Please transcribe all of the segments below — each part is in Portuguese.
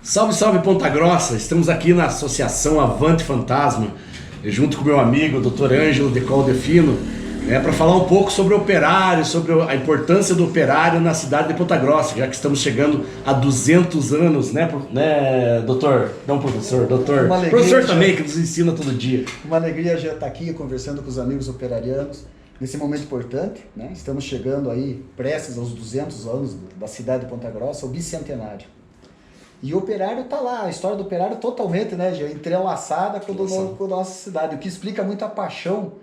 Salve, salve Ponta Grossa! Estamos aqui na Associação Avante Fantasma, junto com meu amigo Dr. Ângelo Decol Defino, para falar um pouco sobre o operário, sobre a importância do operário na cidade de Ponta Grossa, já que estamos chegando a 200 anos, né, doutor? Não, professor, doutor. Professor também, que nos ensina todo dia. Uma alegria já estar aqui conversando com os amigos operarianos nesse momento importante, né? Estamos chegando aí, prestes aos 200 anos da cidade de Ponta Grossa, o bicentenário. E o operário está lá, a história do operário totalmente, né, já entrelaçada com a nossa cidade, o que explica muito a paixão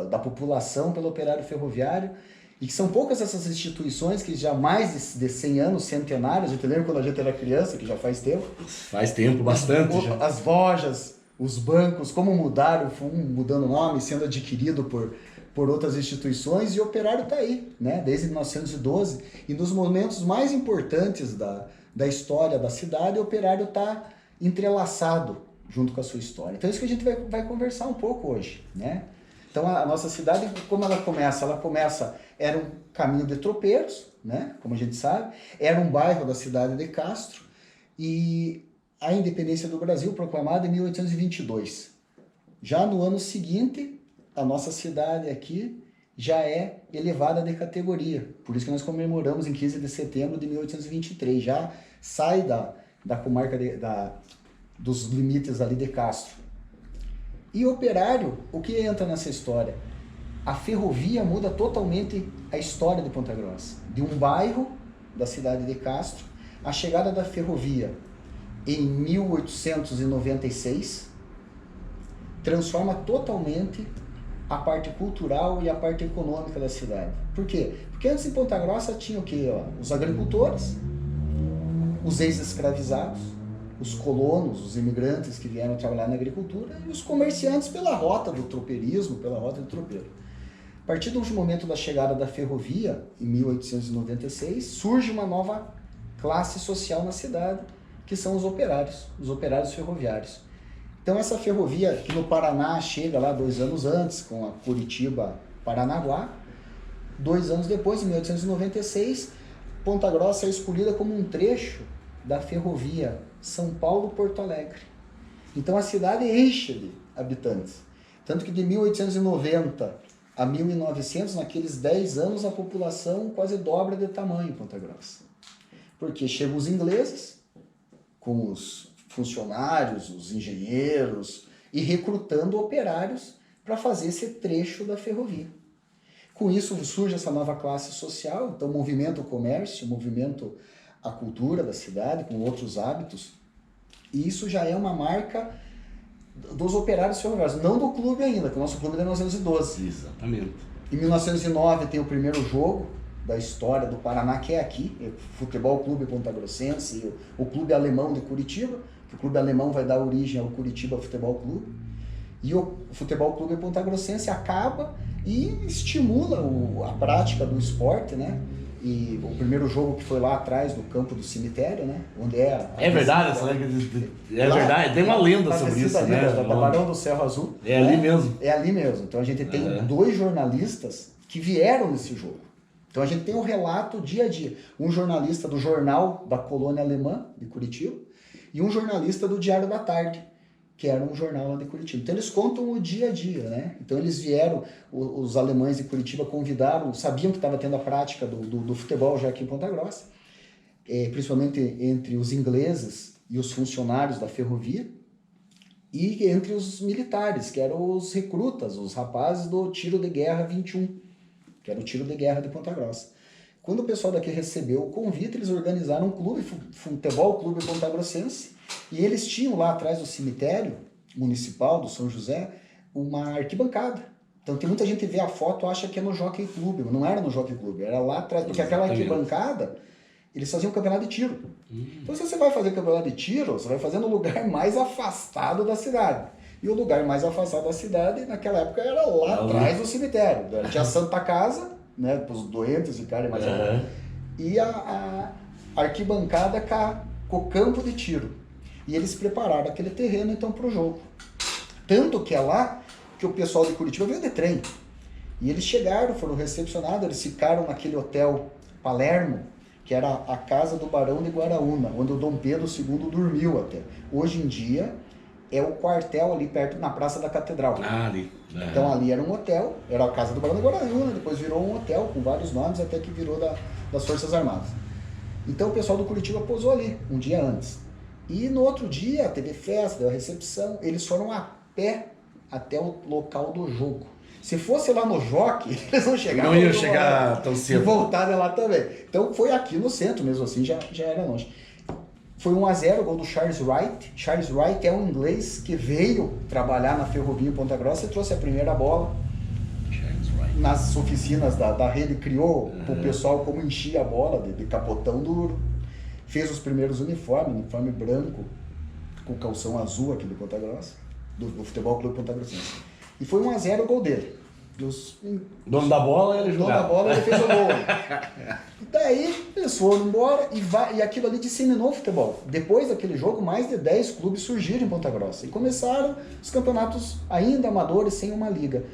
da população pelo operário ferroviário, e que são poucas essas instituições que já mais de 100 anos, centenários. Eu te lembro quando a gente era criança, que já faz tempo. Faz tempo, bastante já. As lojas, os bancos, como mudaram, mudando o nome, sendo adquirido por outras instituições, e o operário está aí, né, desde 1912, e nos momentos mais importantes da história da cidade, o operário está entrelaçado junto com a sua história. Então é isso que a gente vai conversar um pouco hoje, né? Então a nossa cidade, como ela começa? Ela começa, era um caminho de tropeiros, né? Como a gente sabe, era um bairro da cidade de Castro, e a independência do Brasil proclamada em 1822. Já no ano seguinte, a nossa cidade aqui já é elevada de categoria. Por isso que nós comemoramos em 15 de setembro de 1823. Já sai da comarca dos limites ali de Castro. E operário, o que entra nessa história? A ferrovia muda totalmente a história de Ponta Grossa. De um bairro da cidade de Castro, a chegada da ferrovia em 1896 transforma totalmente a parte cultural e a parte econômica da cidade. Por quê? Porque antes em Ponta Grossa tinha o quê? Os agricultores, os ex-escravizados, os colonos, os imigrantes que vieram trabalhar na agricultura, e os comerciantes pela rota do tropeirismo, pela rota do tropeiro. A partir do momento da chegada da ferrovia, em 1896, surge uma nova classe social na cidade, que são os operários ferroviários. Então essa ferrovia que no Paraná chega lá 2 anos antes, com a Curitiba-Paranaguá, 2 anos depois, em 1896, Ponta Grossa é escolhida como um trecho da ferrovia São Paulo-Porto Alegre. Então a cidade enche de habitantes. Tanto que de 1890 a 1900, naqueles 10 anos, a população quase dobra de tamanho em Ponta Grossa. Porque chegam os ingleses, com os funcionários, os engenheiros, e recrutando operários para fazer esse trecho da ferrovia. Com isso surge essa nova classe social, então movimenta o comércio, movimenta a cultura da cidade, com outros hábitos, e isso já é uma marca dos operários ferroviários, não do clube ainda, que o nosso clube é de 1912. Exatamente. Em 1909 tem o primeiro jogo da história do Paraná, que é aqui, o Futebol Clube Ponta Grossense e o Clube Alemão de Curitiba, que o Clube Alemão vai dar origem ao Curitiba Futebol Clube, e o Futebol Clube Ponta Grossense acaba e estimula a prática do esporte, né? E o primeiro jogo que foi lá atrás, no campo do cemitério, né? Onde é verdade, essa verdade, tem uma lenda sobre isso, né? Da Barão do Cerro Azul. É ali mesmo. É ali mesmo. Então a gente tem 2 jornalistas que vieram nesse jogo. Então a gente tem o relato dia a dia. Um jornalista do jornal da colônia alemã de Curitiba e um jornalista do Diário da Tarde, que era um jornal lá de Curitiba. Então eles contam o dia a dia, né? Então eles vieram, os alemães de Curitiba convidaram, sabiam que estava tendo a prática do futebol já aqui em Ponta Grossa, principalmente entre os ingleses e os funcionários da ferrovia, e entre os militares, que eram os recrutas, os rapazes do Tiro de Guerra 21, que era o Tiro de Guerra de Ponta Grossa. Quando o pessoal daqui recebeu o convite, eles organizaram um clube, Futebol Clube Ponta Grossense, e eles tinham lá atrás do cemitério municipal do São José uma arquibancada. Então tem muita gente que vê a foto e acha que é no Jockey Club, mas não era no Jockey Club, era lá atrás, porque aquela arquibancada, eles faziam campeonato de tiro. Então se você vai fazer campeonato de tiro, você vai fazer no lugar mais afastado da cidade. E o lugar mais afastado da cidade, naquela época, era lá atrás do cemitério. Tinha a Santa Casa, né, para os doentes ficarem mais alto, e a arquibancada com o campo de tiro. E eles prepararam aquele terreno, então, para o jogo. Tanto que é lá que o pessoal de Curitiba veio de trem. E eles chegaram, foram recepcionados, eles ficaram naquele hotel Palermo, que era a casa do Barão de Guaraúna, onde o Dom Pedro II dormiu até. Hoje em dia é o quartel ali perto, na Praça da Catedral. Ali. Então ali era um hotel, era a casa do Barão de Guaraúna, depois virou um hotel com vários nomes, até que virou das Forças Armadas. Então o pessoal do Curitiba posou ali, um dia antes. E no outro dia teve festa, deu a recepção, eles foram a pé até o local do jogo. Se fosse lá no Jockey, eles não chegavam. Não iam chegar tão cedo. E voltaram lá também. Então foi aqui no centro mesmo assim, já era longe. Foi 1-0, gol do Charles Wright. Charles Wright é um inglês que veio trabalhar na Ferrovia em Ponta Grossa e trouxe a primeira bola. Nas oficinas da rede, criou o pessoal como enchia a bola, de capotão duro. Fez os primeiros uniforme branco, com calção azul aqui do Ponta Grossa, do Futebol Clube Ponta Grossense. E foi 1-0 o gol dele. Dono da bola, ele jogava. Dono da bola, ele fez o gol. E daí, eles foram embora e aquilo ali disseminou o futebol. Depois daquele jogo, mais de 10 clubes surgiram em Ponta Grossa. E começaram os campeonatos ainda amadores, sem uma liga.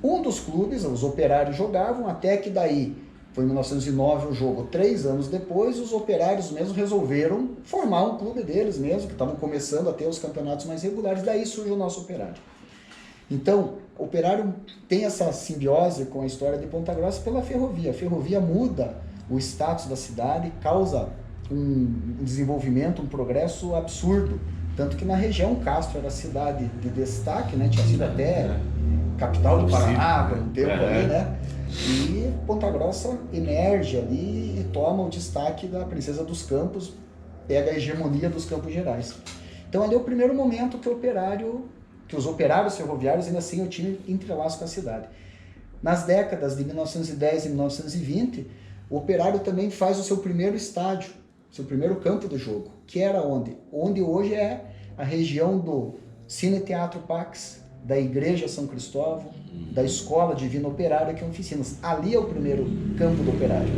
Um dos clubes, os Operários, jogavam, até que daí, foi em 1909 o jogo, 3 anos depois, os Operários mesmo resolveram formar um clube deles mesmo, que estavam começando a ter os campeonatos mais regulares, daí surge o nosso Operário. Então, o Operário tem essa simbiose com a história de Ponta Grossa pela ferrovia. A ferrovia muda o status da cidade, causa um desenvolvimento, um progresso absurdo. Tanto que na região Castro era cidade de destaque, né? Tinha sido até capital do Paraná por um tempo ali, né? E Ponta Grossa emerge ali e toma o destaque da Princesa dos Campos, pega a hegemonia dos Campos Gerais. Então ali é o primeiro momento que os operários ferroviários ainda assim o time entrelaçam com a cidade. Nas décadas de 1910 e 1920, o Operário também faz o seu primeiro estádio, seu primeiro campo de jogo, que era onde? Onde hoje é a região do Cine Teatro Pax, da Igreja São Cristóvão, da Escola Divina Operária, que é oficinas. Ali é o primeiro campo do Operário.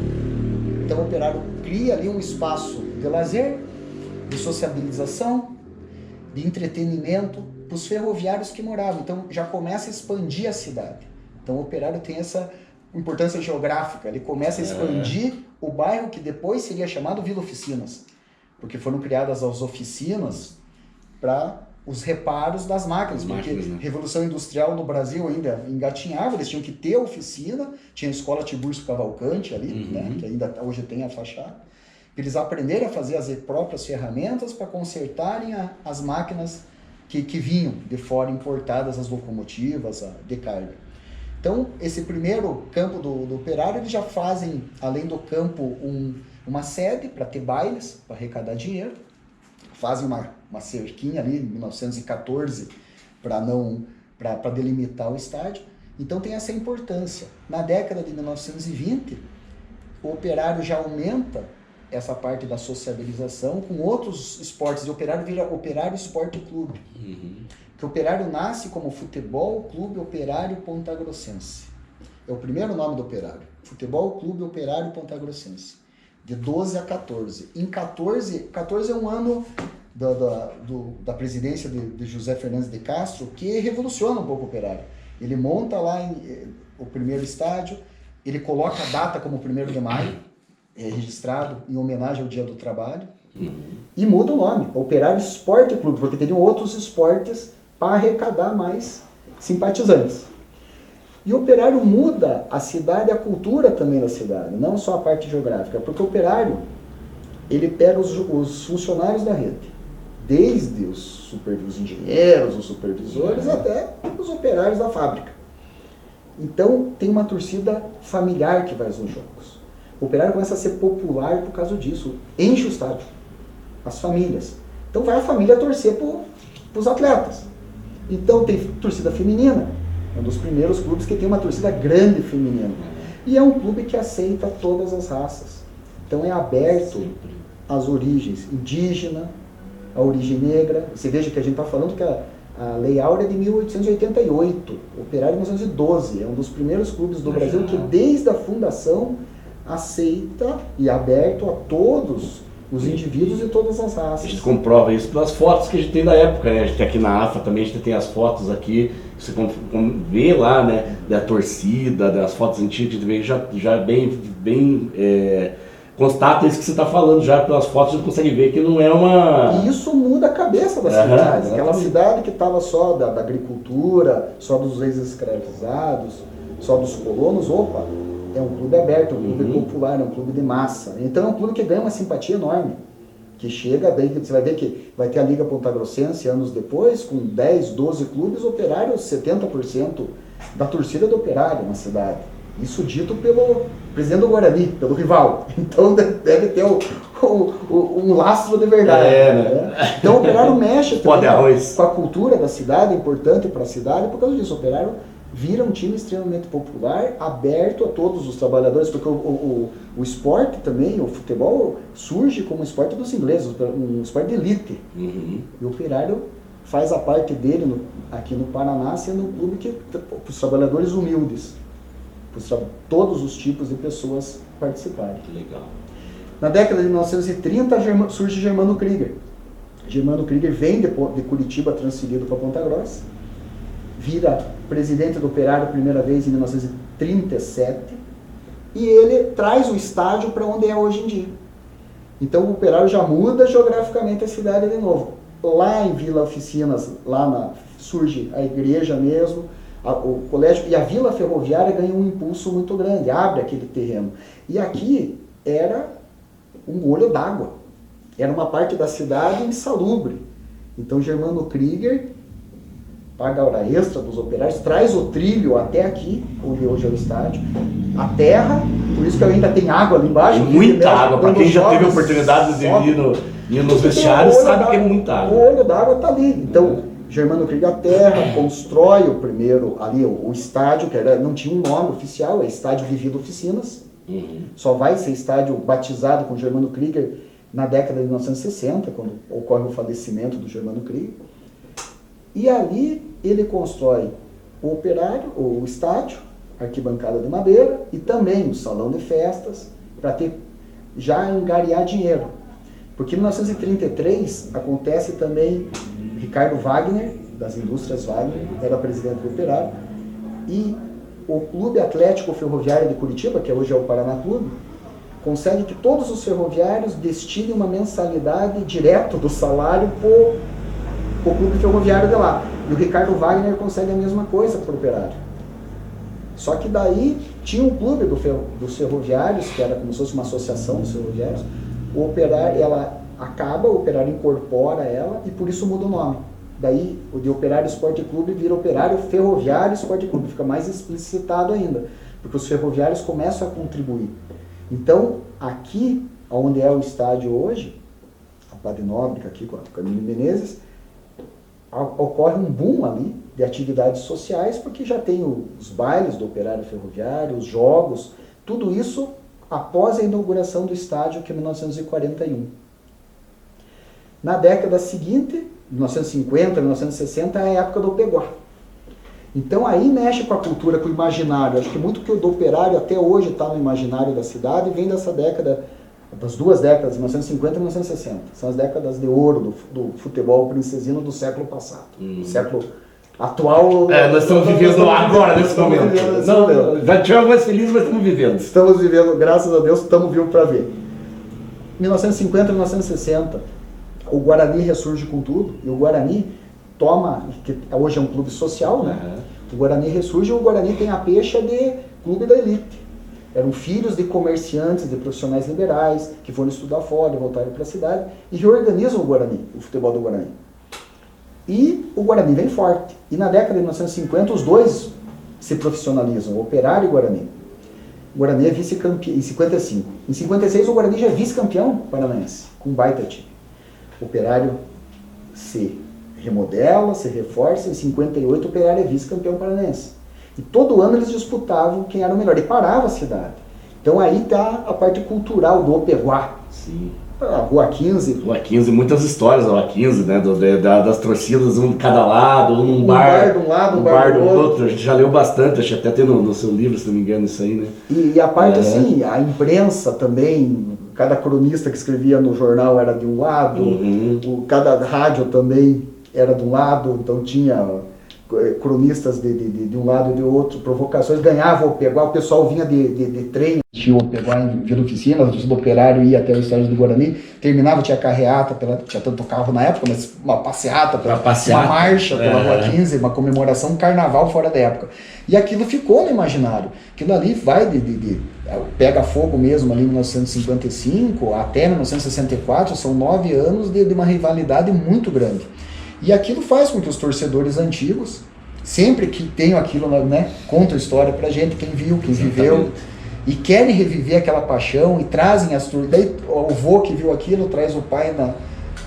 Então o Operário cria ali um espaço de lazer, de sociabilização, de entretenimento para os ferroviários que moravam. Então já começa a expandir a cidade. Então o Operário tem essa importância geográfica, ele começa a expandir o bairro que depois seria chamado Vila Oficinas, porque foram criadas as oficinas para os reparos das máquinas, porque a Revolução Industrial no Brasil ainda engatinhava, eles tinham que ter oficina, tinha a Escola Tiburcio Cavalcante ali, né, que ainda hoje tem a fachada. Eles aprenderam a fazer as próprias ferramentas para consertarem as máquinas que vinham de fora, importadas, as locomotivas, de carga. Então, esse primeiro campo do Operário, eles já fazem, além do campo, uma sede para ter bailes, para arrecadar dinheiro. Fazem uma cerquinha ali, em 1914, para delimitar o estádio. Então, tem essa importância. Na década de 1920, o Operário já aumenta essa parte da sociabilização com outros esportes. E o Operário vira Operário Esporte Clube. Que o Operário nasce como Futebol Clube Operário Ponta Grossense. É o primeiro nome do Operário. Futebol Clube Operário Ponta Grossense. De 12 a 14. Em 14 é um ano da presidência de José Fernandes de Castro, que revoluciona um pouco o Operário. Ele monta lá o primeiro estádio, ele coloca a data como 1º de maio, é registrado em homenagem ao Dia do Trabalho, e muda o nome, Operário Esporte Clube, porque teriam outros esportes para arrecadar mais simpatizantes. E o Operário muda a cidade e a cultura também da cidade, não só a parte geográfica, porque o Operário, ele pega os funcionários da rede, desde os engenheiros, os supervisores, até os operários da fábrica. Então, tem uma torcida familiar que vai aos jogos. O Operário começa a ser popular por causa disso, enche o estádio, as famílias. Então, vai a família torcer para os atletas. Então, tem torcida feminina, é um dos primeiros clubes que tem uma torcida grande feminina. E é um clube que aceita todas as raças. Então, é aberto às origens indígena, a origem negra. Você veja que a gente está falando que a Lei Áurea é de 1888, o Operário de 1912, é um dos primeiros clubes do Brasil que desde a fundação aceita e é aberto a todos os indivíduos e todas as raças. A gente comprova isso pelas fotos que a gente tem da época, né? A gente tem aqui na AFA também, a gente tem as fotos aqui, você vê lá, né, da torcida, das fotos antigas, a gente vê já bem constata isso que você está falando já pelas fotos, você consegue ver que não é uma... E isso muda a cabeça da cidade. Aquela cidade que estava só da agricultura, só dos ex-escravizados, só dos colonos, opa, é um clube aberto, é um clube popular, é um clube de massa. Então é um clube que ganha uma simpatia enorme. Que chega, daí você vai ver que vai ter a Liga Pontagrossense anos depois, com 10, 12 clubes, Operário 70% da torcida do Operário na cidade. Isso dito pelo presidente do Guarani, pelo rival. Então deve ter um lastro de verdade. Né? Então o Operário mexe também com a cultura da cidade, importante para a cidade, por causa disso. O Operário vira um time extremamente popular, aberto a todos os trabalhadores, porque o esporte também, o futebol, surge como um esporte dos ingleses, um esporte de elite. E o Operário faz a parte dele aqui no Paraná, sendo um clube que, para os trabalhadores humildes, para todos os tipos de pessoas participarem. Legal. Na década de 1930 surge Germano Krieger. Germano Krieger vem de Curitiba transferido para Ponta Grossa, vira presidente do Operário a primeira vez em 1937 e ele traz o estádio para onde é hoje em dia. Então o Operário já muda geograficamente a cidade de novo. Lá em Vila Oficinas, surge a igreja mesmo, o colégio, e a Vila Ferroviária ganha um impulso muito grande, abre aquele terreno. E aqui era um olho d'água, era uma parte da cidade insalubre. Então Germano Krieger paga a hora extra dos operários, traz o trilho até aqui, onde hoje é o estádio, a terra, por isso que ainda tem água ali embaixo. Muita água, para quem já teve a oportunidade de ir nos vestiários, sabe que é muita água. O olho d'água está ali. Então, Germano Krieger a terra, constrói o primeiro, ali o estádio, que não tinha um nome oficial, é Estádio Vivido Oficinas. Só vai ser estádio batizado com Germano Krieger na década de 1960, quando ocorre o falecimento do Germano Krieger. E ali ele constrói o Operário, o estádio, arquibancada de madeira e também o salão de festas, para já angariar dinheiro. Porque em 1933 acontece também Ricardo Wagner, das indústrias Wagner, era presidente do Operário, e o Clube Atlético Ferroviário de Curitiba, que hoje é o Paraná Clube, consegue que todos os ferroviários destinem uma mensalidade direto do salário para o Clube Ferroviário de lá. E o Ricardo Wagner consegue a mesma coisa para o Operário. Só que daí tinha um clube dos ferroviários, que era como se fosse uma associação dos ferroviários. O Operário, ela acaba, o Operário incorpora ela e por isso muda o nome. Daí o de Operário Esporte Clube vira Operário Ferroviário Esporte Clube, fica mais explicitado ainda, porque os ferroviários começam a contribuir. Então, aqui, onde é o estádio hoje, a Padre Nóbrega aqui com a Camilo Menezes, ocorre um boom ali de atividades sociais, porque já tem os bailes do Operário Ferroviário, os jogos, tudo isso após a inauguração do estádio, que é em 1941. Na década seguinte, 1950, 1960, é a época do Opeguá. Então aí mexe com a cultura, com o imaginário. Acho que muito que o do Operário até hoje está no imaginário da cidade vem dessa década, das duas décadas, 1950 e 1960. São as décadas de ouro do futebol princesino do século passado. Do século atual... nós estamos vivendo agora, nesse momento. Já tivemos mais felizes, mas estamos vivendo. Estamos vivendo, graças a Deus, estamos vivos para ver. 1950 e 1960, o Guarani ressurge com tudo, e o Guarani toma, que hoje é um clube social, né? O Guarani ressurge e o Guarani tem a pecha de clube da elite. Eram filhos de comerciantes, de profissionais liberais, que foram estudar fora, voltaram para a cidade, e reorganizam o Guarani, o futebol do Guarani. E o Guarani vem forte. E na década de 1950, os dois se profissionalizam, o Operário e o Guarani. O Guarani é vice-campeão em 55. Em 56, o Guarani já é vice-campeão paranaense, com um baita time. O Operário se remodela, se reforça. Em 58, o Operário é vice-campeão paranaense. E todo ano eles disputavam quem era o melhor. E parava a cidade. Então aí está a parte cultural do Opeguá. Sim. A Rua 15. Rua 15, muitas histórias da Rua 15, né? Das torcidas, um de cada lado, um bar de um lado, um bar do outro. A gente já leu bastante, acho que até tem no seu livro, se não me engano, isso aí, né? E a parte assim, a imprensa também, cada cronista que escrevia no jornal era de um lado, cada rádio também era de um lado, então tinha cronistas de um lado e de outro, provocações, ganhava o Opeguá, o pessoal vinha de trem, tinha o Opeguá em Vila Oficina, o operário ia até o estádio do Guarani, terminava, tinha carreata, tinha tanto carro na época, mas uma passeata, uma marcha pela Rua 15, uma comemoração, um carnaval fora da época. E aquilo ficou no imaginário. Aquilo ali vai pega fogo mesmo ali em 1955 até 1964, são 9 anos de uma rivalidade muito grande. E aquilo faz com que os torcedores antigos, sempre que tenham aquilo, né, contam história pra gente, quem viu, quem viveu, e querem reviver aquela paixão e trazem as turmas. Daí o vô que viu aquilo traz o pai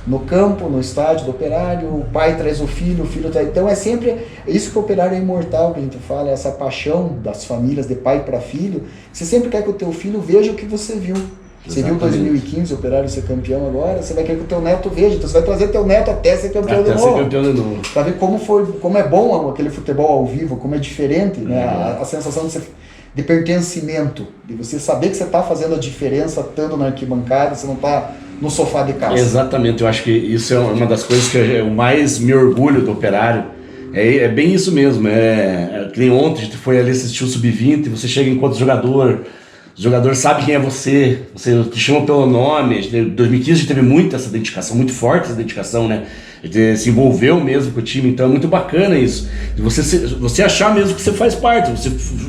no campo, no estádio do Operário, o pai traz o filho traz... Então é sempre isso que o Operário é imortal, que a gente fala, essa paixão das famílias de pai para filho. Você sempre quer que o teu filho veja o que você viu. Você viu em 2015 o Operário ser campeão agora, você vai querer que o teu neto veja, então você vai trazer teu neto até ser campeão de novo. Pra ver como é bom aquele futebol ao vivo, como é diferente, né? A sensação de pertencimento, de você saber que você está fazendo a diferença estando na arquibancada, você não está no sofá de casa. Exatamente, eu acho que isso é uma das coisas que eu mais me orgulho do Operário. É bem isso mesmo, que nem ontem a gente foi ali assistir o Sub-20, você chega e encontra o jogador sabe quem é você te chama pelo nome. Em 2015 a gente teve muito essa dedicação, muito forte essa dedicação, né? A gente se envolveu mesmo com o time, então é muito bacana isso. Você achar mesmo que você faz parte,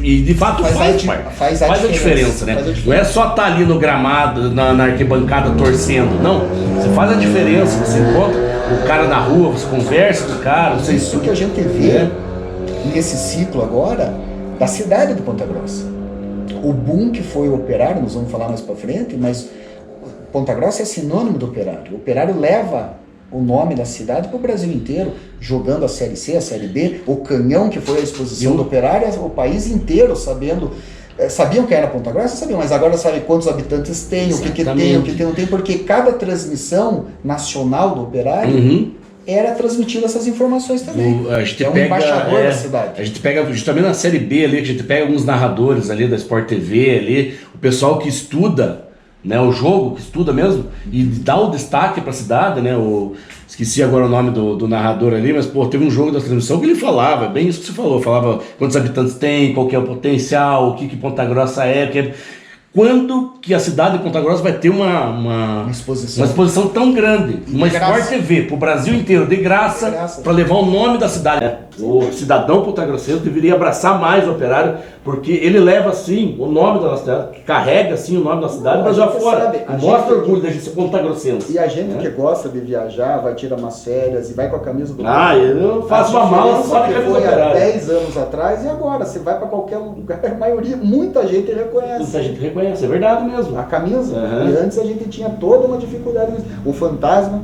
e de fato faz a diferença, né? Não é só estar ali no gramado, na arquibancada torcendo, não. Você faz a diferença, você encontra o cara na rua, você conversa com o cara. Isso que a gente vê nesse ciclo agora da cidade de Ponta Grossa. O boom que foi o Operário, nós vamos falar mais pra frente, mas Ponta Grossa é sinônimo do Operário. O Operário leva o nome da cidade para o Brasil inteiro, jogando a Série C, a Série B, o Canhão, que foi a exposição do Operário, o país inteiro sabiam que era Ponta Grossa, sabiam, mas agora sabe quantos habitantes tem, o que tem, o que não tem, porque cada transmissão nacional do Operário era transmitindo essas informações também. A gente pega, embaixador da cidade. A gente pega, também na Série B ali, a gente pega alguns narradores ali da Sport TV ali, o pessoal que estuda, né, o jogo, que estuda mesmo, e dá o destaque para a cidade, né, esqueci agora o nome do narrador ali, mas pô, teve um jogo da transmissão que ele falava, bem isso que você falava quantos habitantes tem, qual que é o potencial, o que Ponta Grossa quando que a cidade de Ponta Grossa vai ter uma exposição tão grande, uma Sport TV pro Brasil inteiro, de graça. Para levar o nome da cidade. O cidadão pontagrossense deveria abraçar mais o Operário, porque ele leva assim o nome da cidade, carrega assim o nome da cidade, mas já fora, mostra orgulho da gente ser pontagrossense. E a gente que gosta de viajar, vai tirar umas férias e vai com a camisa do eu faço uma mala só de camisa do Operário. Foi há 10 anos atrás e agora, você vai para qualquer lugar, a maioria, muita gente reconhece. Muita gente reconhece, é verdade mesmo. A camisa. E antes a gente tinha toda uma dificuldade. O fantasma,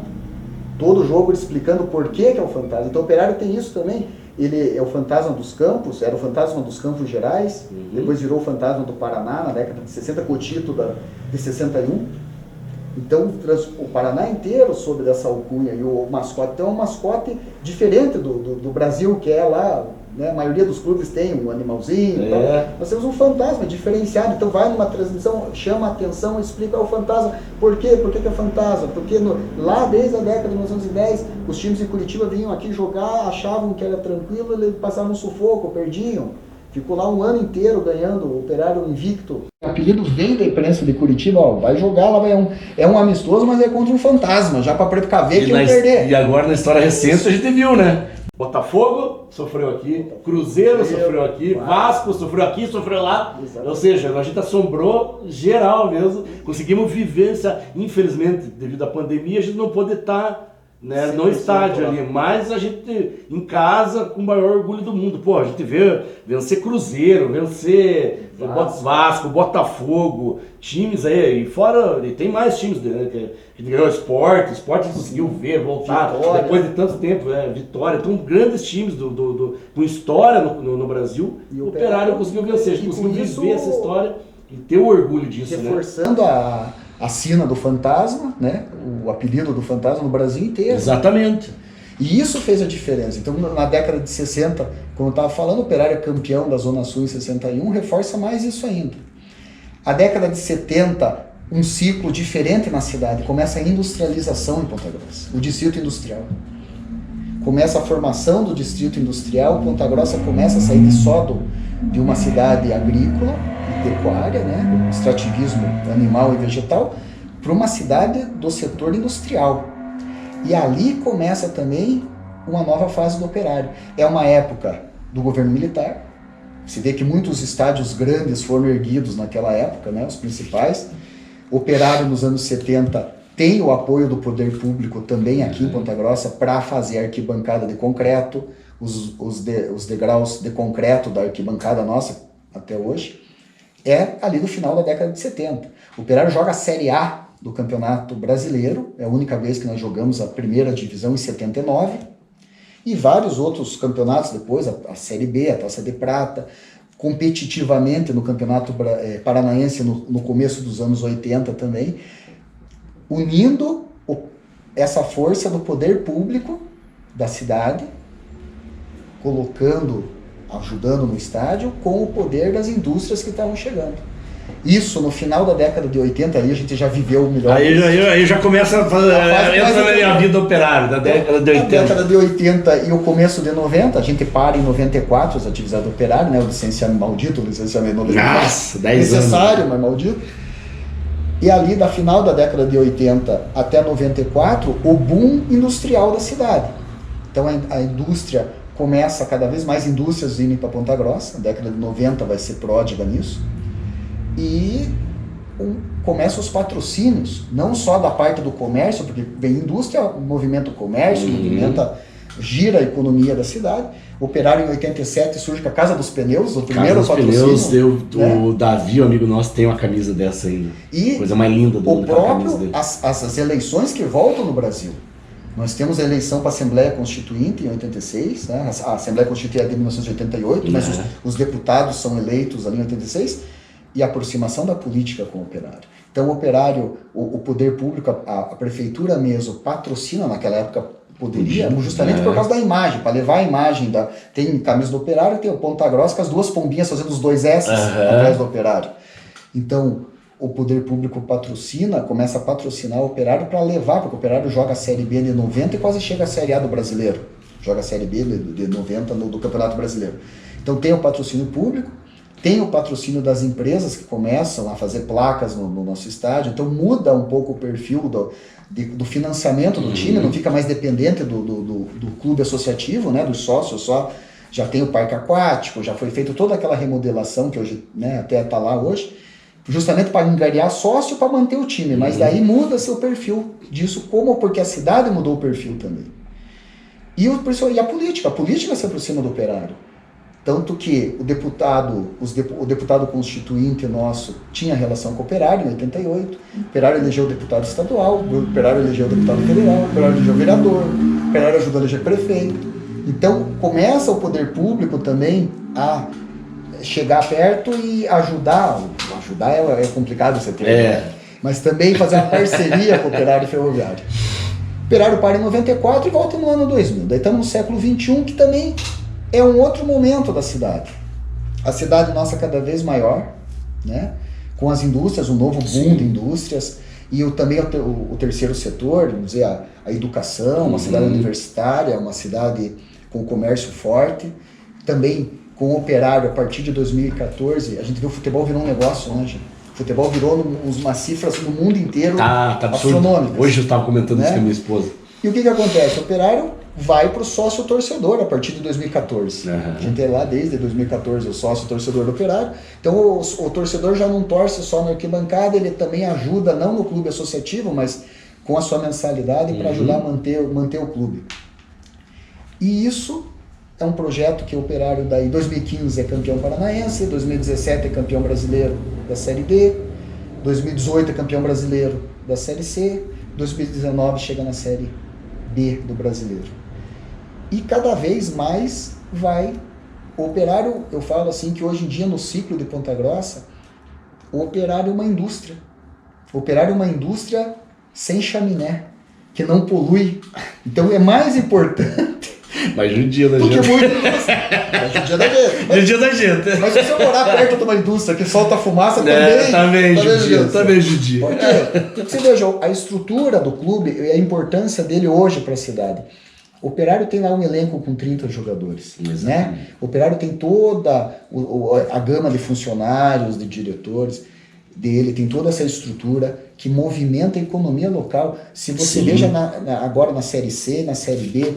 todo jogo explicando por que é o fantasma. Então o Operário tem isso também. Ele é o fantasma dos campos, era o fantasma dos Campos Gerais, depois virou o fantasma do Paraná na década de 60 com o título de 61. Então o Paraná inteiro soube dessa alcunha e o mascote. Então é um mascote diferente do Brasil, que é lá, né, a maioria dos clubes tem um animalzinho. Então, nós temos um fantasma diferenciado. Então vai numa transmissão, chama a atenção, explica o fantasma. Por quê? Por que é fantasma? Porque lá desde a década de 1910 os times de Curitiba vinham aqui jogar, achavam que era tranquilo, eles passavam um sufoco, perdiam. Ficou lá um ano inteiro ganhando, o Operário invicto. O apelido vem da imprensa de Curitiba, vai jogar, lá é um amistoso, mas é contra um fantasma, já para precaver que não perder. E agora na história recente a gente viu, né? Botafogo sofreu aqui, Cruzeiro sofreu aqui, Vasco sofreu aqui, sofreu lá. Exatamente. Ou seja, a gente assombrou geral mesmo. Conseguimos viver, infelizmente, devido à pandemia, a gente não pôde estar no estádio ali, mas a gente em casa com o maior orgulho do mundo. Pô, a gente vê vencer Cruzeiro, vencer Vasco, Botafogo, times aí, e fora, e tem mais times, né, que ganhou o Sport conseguiu voltar Vitória. Depois de tanto tempo, Vitória, então grandes times com história no Brasil, e o Operário conseguiu vencer, a gente conseguiu viver essa história e ter o orgulho disso, reforçando, né? A sina do fantasma, né? O apelido do fantasma no Brasil inteiro. Exatamente. E isso fez a diferença. Então, na década de 60, como eu estava falando, o Operário é campeão da Zona Sul em 61, reforça mais isso ainda. A década de 70, um ciclo diferente na cidade, começa a industrialização em Ponta Grossa, o distrito industrial. começa a formação do distrito industrial, Ponta Grossa começa a sair de uma cidade agrícola e pecuária, né, extrativismo animal e vegetal, para uma cidade do setor industrial. E ali começa também uma nova fase do operário. É uma época do governo militar. Se vê que muitos estádios grandes foram erguidos naquela época, né, os principais. Operário nos anos 70 tem o apoio do poder público também aqui em Ponta Grossa para fazer arquibancada de concreto, os degraus de concreto da arquibancada nossa até hoje. É ali no final da década de 70. O Operário joga a Série A do Campeonato Brasileiro, é a única vez que nós jogamos a primeira divisão em 79, e vários outros campeonatos depois, a Série B, a Taça de Prata, competitivamente no Campeonato Paranaense no começo dos anos 80 também, unindo essa força do poder público da cidade, ajudando no estádio, com o poder das indústrias que estavam chegando. Isso no final da década de 80, aí a gente já viveu o melhor. Aí já começa a fazer a vida operária da década de 80. Na década de 80 e o começo de 90, a gente para em 94 as atividades do operário, né? O licenciamento não Nossa, 10 anos. Necessário, mas maldito. E ali, da final da década de 80 até 94, o boom industrial da cidade. Então a indústria começa, cada vez mais indústrias irem para Ponta Grossa, a década de 90 vai ser pródiga nisso. E começam os patrocínios, não só da parte do comércio, porque vem indústria, movimenta o comércio, gira a economia da cidade. Operário em 87 surge com a Casa dos Pneus, o primeiro Casa dos patrocínio. Pneus, o Davi, o amigo nosso, tem uma camisa dessa ainda. E coisa mais linda do o próprio, as eleições que voltam no Brasil. Nós temos a eleição para a Assembleia Constituinte em 86, né? A Assembleia Constituinte é de 1988, mas os deputados são eleitos ali em 86, e a aproximação da política com o operário. Então o operário, o poder público, a prefeitura mesmo patrocina naquela época, poderia, justamente por causa da imagem, para levar a imagem tem camisa do operário, tem o Ponta Grossa com as duas pombinhas fazendo os dois S atrás do operário. Então o poder público começa a patrocinar o operário para levar, porque o operário joga a Série B de 90 e quase chega à Série A do Brasileiro. Joga a Série B de 90 do Campeonato Brasileiro. Então tem o patrocínio público, tem o patrocínio das empresas que começam a fazer placas no nosso estádio, então muda um pouco o perfil do financiamento do time, não fica mais dependente do clube associativo, né, dos sócios, já tem o parque aquático, já foi feita toda aquela remodelação que hoje, né, até está lá hoje, justamente para angariar sócio para manter o time, mas daí muda seu perfil disso, porque a cidade mudou o perfil também. E a política se aproxima do operário. Tanto que o deputado constituinte nosso tinha relação com o operário em 88, o operário elegeu o deputado estadual, o operário elegeu o deputado federal, o operário elegeu o vereador, o operário ajudou a eleger prefeito. Então começa o poder público também a chegar perto e ajudar é complicado você ter, mas também fazer uma parceria com o operário ferroviário. O operário para em 94 e volta no ano 2000, daí estamos no século XXI, que também é um outro momento da cidade. A cidade nossa cada vez maior, né? Com as indústrias, um novo boom de indústrias, e também o terceiro setor, vamos dizer, a educação, uma cidade universitária, uma cidade com comércio forte, também com o operário. A partir de 2014, a gente viu o futebol virou um negócio, né, gente? O futebol virou umas cifras no mundo inteiro astronômicas. Hoje eu estava comentando isso com a minha esposa. E o que acontece? O operário vai para o sócio torcedor a partir de 2014. A gente é lá desde 2014, o sócio torcedor do operário. Então o torcedor já não torce só na arquibancada, ele também ajuda, não no clube associativo, mas com a sua mensalidade para ajudar a manter o clube. E isso é um projeto que o operário daí 2015 é campeão paranaense, 2017 é campeão brasileiro da Série D, 2018 é campeão brasileiro da Série C, 2019 chega na Série B do brasileiro. E cada vez mais vai o operário, eu falo assim que hoje em dia no ciclo de Ponta Grossa, o operário é uma indústria. O operário é uma indústria sem chaminé, que não polui. Então é mais importante. Mas judia da gente. Judia da gente. Mas se você morar perto de uma indústria que solta fumaça, também judia. Porque você veja, a estrutura do clube e a importância dele hoje para a cidade. O Operário tem lá um elenco com 30 jogadores, Exatamente. né? O Operário tem toda a gama de funcionários, de diretores dele, tem toda essa estrutura que movimenta a economia local. Se você Sim. veja agora na Série C, na Série B,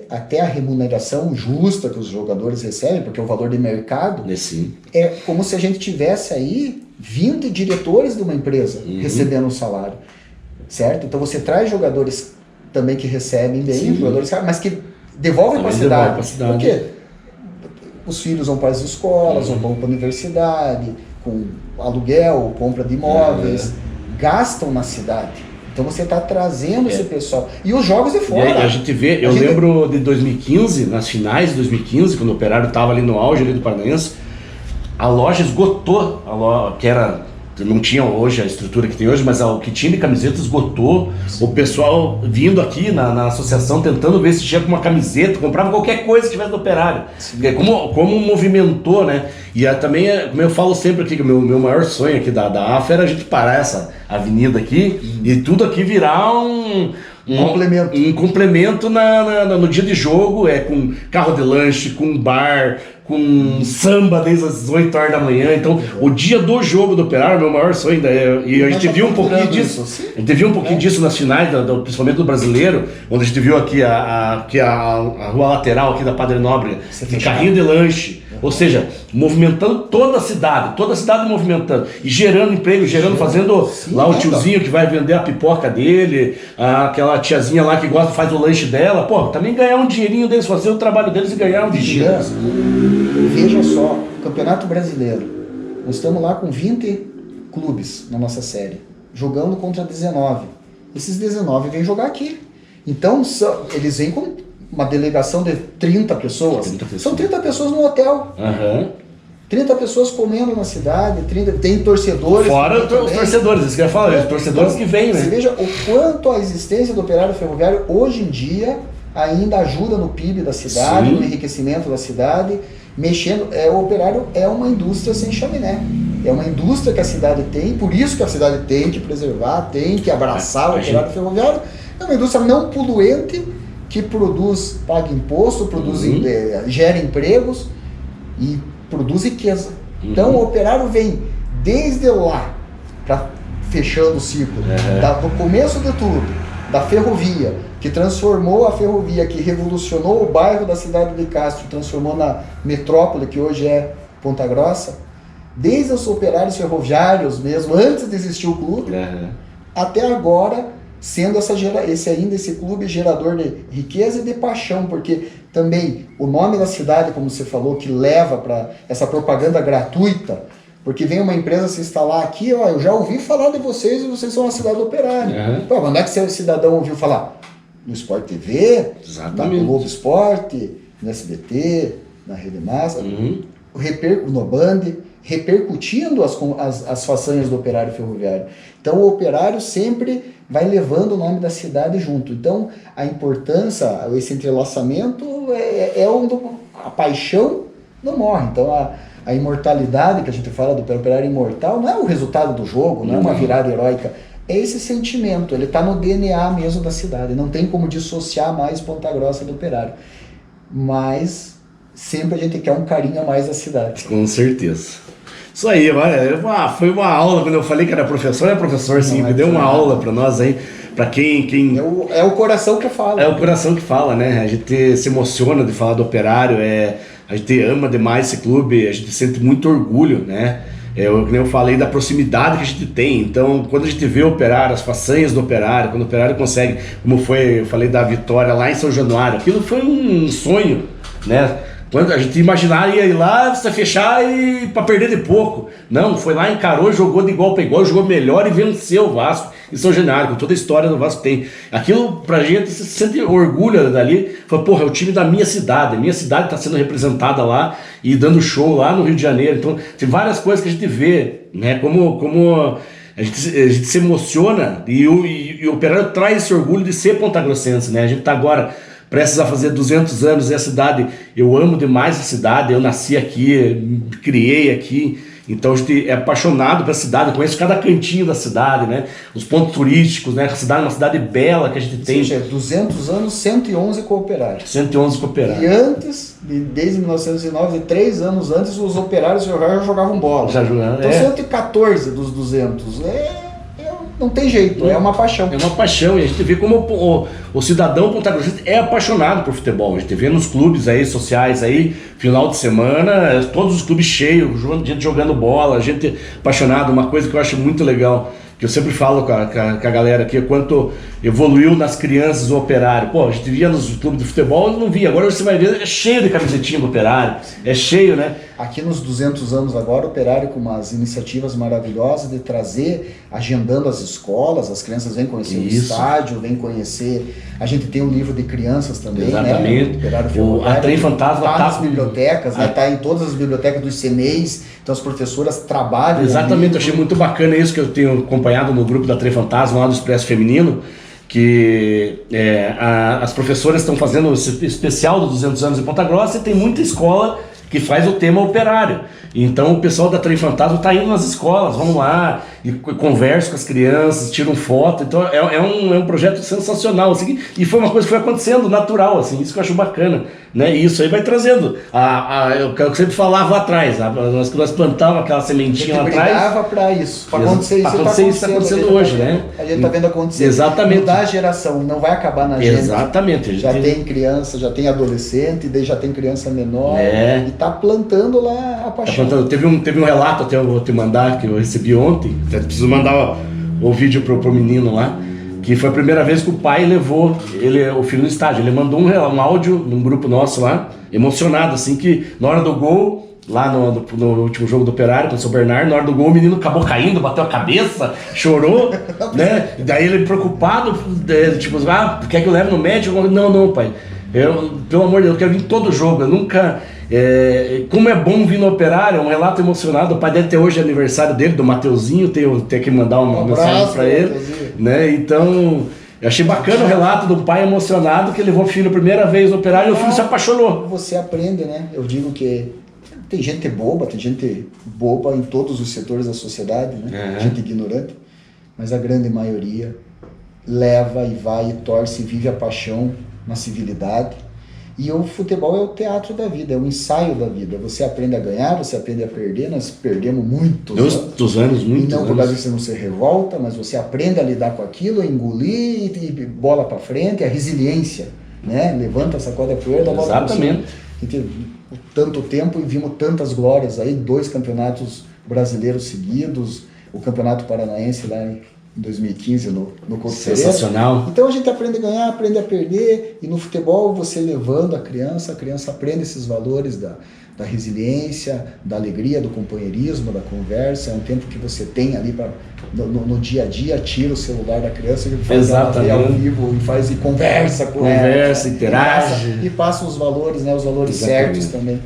até a remuneração justa que os jogadores recebem, porque é o valor de mercado, Sim. é como se a gente tivesse aí 20 diretores de uma empresa recebendo um salário, certo? Então você traz jogadores também que recebem bem, jogadores, mas que devolvem para a cidade. Por quê? Os filhos vão para as escolas, vão para a universidade, com aluguel, compra de imóveis, gastam na cidade. Então você está trazendo esse pessoal. E os jogos de fora. E aí a gente vê, eu lembro de 2015, nas finais de 2015, quando o Operário estava ali no auge ali do Paranaense, a loja esgotou, que era, não tinha hoje a estrutura que tem hoje, mas o que tinha de camiseta esgotou. Sim. O pessoal vindo aqui na associação tentando ver se tinha uma camiseta, comprava qualquer coisa que tivesse do Operário. Como movimentou, né? E também, como eu falo sempre aqui, que o meu maior sonho aqui da AFA era a gente parar essa avenida aqui e tudo aqui virar um complemento no dia de jogo, com carro de lanche, com bar, com samba desde as 8 horas da manhã. Então, o dia do jogo do Operário, meu maior sonho, e a gente viu um pouquinho disso. A gente viu um pouquinho disso nas finais, principalmente do Brasileiro, onde a gente viu aqui a rua lateral aqui da Padre Nóbrega, de carrinho de lanche. Ou seja, movimentando toda a cidade movimentando e gerando emprego, fazendo lá o tiozinho que vai vender a pipoca dele, aquela tiazinha lá que faz o lanche dela, também ganhar um dinheirinho deles, fazer o trabalho deles e ganhar um dinheiro. Veja só, Campeonato Brasileiro, nós estamos lá com 20 clubes na nossa série, jogando contra 19. Esses 19 vêm jogar aqui. Então, eles vêm com uma delegação de 30 pessoas. São 30 pessoas no hotel. 30 pessoas comendo na cidade, tem torcedores. Fora os torcedores, isso que eu ia falar, os torcedores que vêm, né? Você veja o quanto a existência do Operário Ferroviário hoje em dia ainda ajuda no PIB da cidade, no enriquecimento da cidade, mexendo. O Operário é uma indústria sem chaminé. É uma indústria que a cidade tem, por isso que a cidade tem que preservar, tem que abraçar o Operário Ferroviário. É uma indústria não poluente, que produz, paga imposto, gera empregos e produz riqueza. Então o Operário vem desde lá, fechando o ciclo, do começo de tudo, da ferrovia, que transformou a ferrovia, que revolucionou o bairro da cidade de Castro, transformou na metrópole que hoje é Ponta Grossa, desde os operários ferroviários mesmo, antes de existir o clube, até agora, sendo esse clube gerador de riqueza e de paixão, porque também o nome da cidade, como você falou, que leva para essa propaganda gratuita, porque vem uma empresa se instalar aqui, eu já ouvi falar de vocês e vocês são uma cidade operária. Pô, onde é que seu cidadão ouviu falar? No Sport TV, na Globo Esporte, no SBT, na Rede Massa, no Band, repercutindo as façanhas do Operário Ferroviário. Então o Operário sempre vai levando o nome da cidade junto. Então a importância, esse entrelaçamento a paixão não morre. Então a imortalidade que a gente fala do Operário imortal não é o resultado do jogo, não é uma virada heróica, é esse sentimento, ele está no DNA mesmo da cidade, não tem como dissociar mais Ponta Grossa do Operário, mas sempre a gente quer um carinho a mais da cidade. Com certeza. Isso aí, olha, foi uma aula, quando eu falei que era professor sim, me deu uma aula para nós aí, para quem... É o coração que fala. É o coração que fala, né? A gente se emociona de falar do Operário, a gente ama demais esse clube, a gente sente muito orgulho, né? Como eu falei, da proximidade que a gente tem. Então, quando a gente vê o Operário, as façanhas do Operário, quando o Operário consegue, como eu falei da vitória lá em São Januário, aquilo foi um sonho, né? Quando a gente imaginaria ir lá, você fechar e para perder de pouco. Não, foi lá, encarou, jogou de igual para igual, jogou melhor e venceu o Vasco em São Januário, com toda a história do Vasco tem. Aquilo pra gente, se sente orgulho dali, fala, porra, é o time da minha cidade está sendo representada lá e dando show lá no Rio de Janeiro. Então, tem várias coisas que a gente vê, né, como a gente se emociona e o Operário traz esse orgulho de ser pontagrossense, né? A gente tá agora prestes a fazer 200 anos, e a cidade, eu amo demais a cidade, eu nasci aqui, me criei aqui, Então a gente é apaixonado pela cidade, conhece cada cantinho da cidade, né? Os pontos turísticos, né? A cidade é uma cidade bela que a gente tem. Ou seja, 200 anos, 111 cooperários. 111 cooperários. E antes, desde 1909, 3 anos antes, os operários já jogavam bola. Já jogavam, então 114 dos 200. Não tem jeito, é uma paixão. É uma paixão, e a gente vê como o cidadão pontagrossense é apaixonado por futebol. A gente vê nos clubes aí, sociais aí, final de semana, todos os clubes cheios, gente jogando bola, gente apaixonada. Uma coisa que eu acho muito legal, que eu sempre falo com a galera aqui, é quanto evoluiu nas crianças o Operário. Pô, a gente via nos clubes de futebol, eu não via. Agora você vai ver, é cheio de camisetinha do Operário, é cheio, né? Aqui nos 200 anos agora, o Operário com umas iniciativas maravilhosas de trazer, agendando as escolas, as crianças vêm conhecer o estádio, vêm conhecer... A gente tem um livro de crianças também, exatamente, né? O Operário Ferroviário, a Trem Fantasma tá nas bibliotecas, né? Tá em todas as bibliotecas dos CNEs, então as professoras trabalham... Exatamente, eu achei muito bacana isso que eu tenho acompanhado no grupo da Trem Fantasma, lá do Expresso Feminino, que as professoras estão fazendo esse especial dos 200 anos em Ponta Grossa e tem muita escola que faz o tema operário. Então o pessoal da Trem Fantasma está indo nas escolas, vão lá e conversam com as crianças, tiram foto. Então é um projeto sensacional, assim, e foi uma coisa que foi acontecendo natural, assim, isso que eu acho bacana, né? E isso aí vai trazendo eu sempre falava lá atrás, nós plantávamos aquela sementinha lá atrás. A gente brigava para isso, para acontecer isso. Está acontecendo hoje, né? A gente está vendo acontecer. Exatamente. Mudar a geração, não vai acabar na gente. Exatamente. Já tem criança, já tem adolescente, daí já tem criança menor, e está plantando lá a paixão. Teve um relato, até eu vou te mandar, que eu recebi ontem, até preciso mandar o vídeo pro menino lá, que foi a primeira vez que o pai levou o filho no estádio. Ele mandou um áudio num grupo nosso lá, emocionado, assim, que na hora do gol, lá no último jogo do Operário com o São Bernardo, na hora do gol o menino acabou caindo, bateu a cabeça, chorou, né? E daí ele preocupado, tipo, quer que eu leve no médico? Não, pai. Pelo amor de Deus, eu quero vir todo jogo. Eu nunca... como é bom vir no Operário, é um relato emocionado. O pai dele ter hoje aniversário dele, do Mateuzinho, tem que mandar uma mensagem para ele, né? Então, eu achei bacana o relato do pai emocionado que levou o filho a primeira vez no Operário e o filho se apaixonou. Você aprende, né? Eu digo que tem gente boba em todos os setores da sociedade, né? Gente ignorante, mas a grande maioria leva e vai e torce e vive a paixão na civilidade. E o futebol é o teatro da vida, é o ensaio da vida. Você aprende a ganhar, você aprende a perder. Nós perdemos muitos anos. E não por causa disso você não se revolta, mas você aprende a lidar com aquilo, a engolir e bola para frente, a resiliência, né? Levanta, sacode a poeira, dá bola para cima. Exatamente. A gente tanto tempo e vimos tantas glórias aí, 2 campeonatos brasileiros seguidos, o Campeonato Paranaense lá em 2015 no Couto Sensacional. Pereira. Então a gente aprende a ganhar, aprende a perder, e no futebol você levando a criança aprende esses valores da resiliência, da alegria, do companheirismo, da conversa. É um tempo que você tem ali no dia a dia, tira o celular da criança e faz ela ver ao vivo e conversa com ela. Conversa, interage. E passa os valores, né, os valores certos também.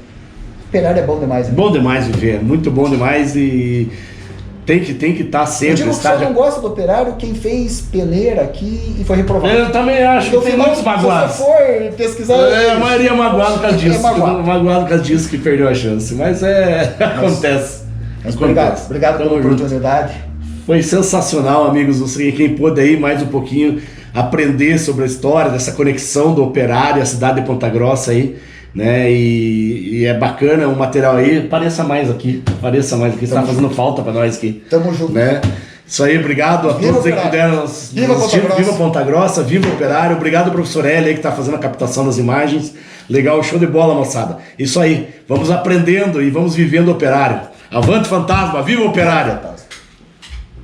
Operário é bom demais, né? Bom demais viver, muito bom demais, e tem que estar sempre. Eu digo que só não gosta do Operário quem fez peneira aqui e foi reprovado. Eu também acho que tem muitos magoados. Se você for pesquisar... a maioria é magoado por causa disso. Magoado por causa disso que perdeu a chance. Mas acontece. Mas obrigado pela oportunidade. Foi sensacional, amigos. Quem pôde aí mais um pouquinho aprender sobre a história dessa conexão do Operário, a cidade de Ponta Grossa aí, né? E é bacana o material aí. Apareça mais aqui, está fazendo falta para nós aqui. Tamo junto, né? Isso aí, obrigado a todos aí que puderam assistir. Viva Ponta Grossa, viva Operário. Obrigado ao professor Hélio aí que está fazendo a captação das imagens. Legal, show de bola, moçada. Isso aí, vamos aprendendo e vamos vivendo o Operário. Avante Fantasma, viva Operário!